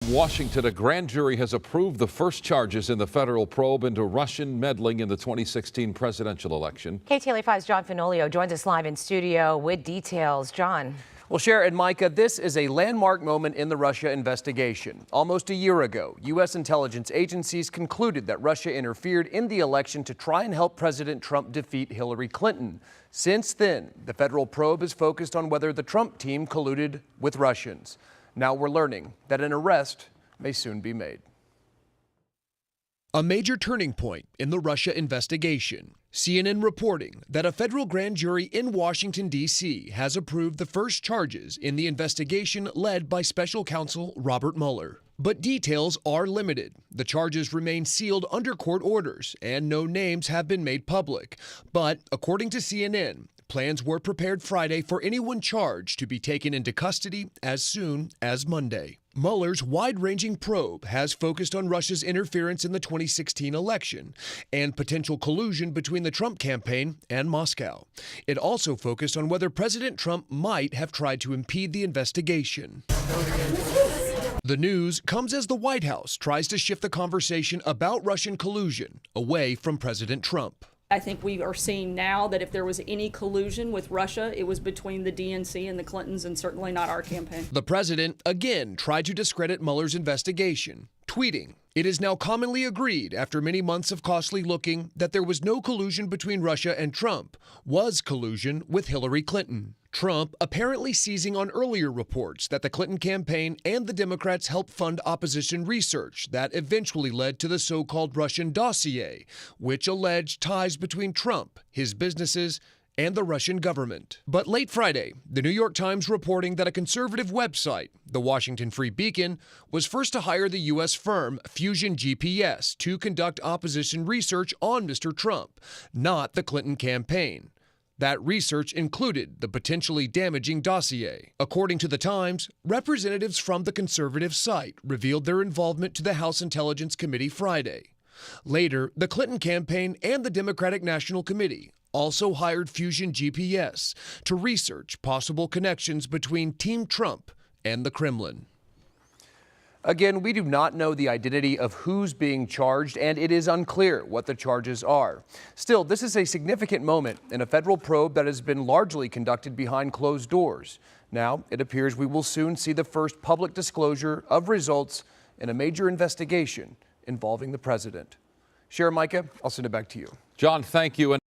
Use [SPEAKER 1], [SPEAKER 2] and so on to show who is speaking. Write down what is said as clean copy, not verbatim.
[SPEAKER 1] Washington, a grand jury has approved the first charges in the federal probe into Russian meddling in the 2016 presidential election.
[SPEAKER 2] KTLA 5's John Finolio joins us live in studio with details. John.
[SPEAKER 3] Well, Cher and Micah, this is a landmark moment in the Russia investigation. Almost a year ago, U.S. intelligence agencies concluded that Russia interfered in the election to try and help President Trump defeat Hillary Clinton. Since then, the federal probe is focused on whether the Trump team colluded with Russians. Now we're learning that an arrest may soon be made.
[SPEAKER 4] A major turning point in the Russia investigation. CNN reporting that a federal grand jury in Washington, D.C. has approved the first charges in the investigation led by special counsel Robert Mueller. But details are limited. The charges remain sealed under court orders, and no names have been made public. But according to CNN, plans were prepared Friday for anyone charged to be taken into custody as soon as Monday. Mueller's wide-ranging probe has focused on Russia's interference in the 2016 election and potential collusion between the Trump campaign and Moscow. It also focused on whether President Trump might have tried to impede the investigation. The news comes as the White House tries to shift the conversation about Russian collusion away from President Trump.
[SPEAKER 5] I think we are seeing now that if there was any collusion with Russia, it was between the DNC and the Clintons, and certainly not our campaign.
[SPEAKER 4] The president again tried to discredit Mueller's investigation, tweeting, "It is now commonly agreed after many months of costly looking that there was no collusion between Russia and Trump, was collusion with Hillary Clinton." Trump apparently seizing on earlier reports that the Clinton campaign and the Democrats helped fund opposition research that eventually led to the so-called Russian dossier, which alleged ties between Trump, his businesses, and the Russian government. But late Friday, the New York Times reporting that a conservative website, the Washington Free Beacon, was first to hire the U.S. firm Fusion GPS to conduct opposition research on Mr. Trump, not the Clinton campaign. That research included the potentially damaging dossier. According to the Times, representatives from the conservative site revealed their involvement to the House Intelligence Committee Friday. Later, the Clinton campaign and the Democratic National Committee also hired Fusion GPS to research possible connections between Team Trump and the Kremlin.
[SPEAKER 3] Again, we do not know the identity of who's being charged, and it is unclear what the charges are. Still, this is a significant moment in a federal probe that has been largely conducted behind closed doors. Now, it appears we will soon see the first public disclosure of results in a major investigation involving the president. Cher, Micah, I'll send it back to you.
[SPEAKER 1] John, thank you.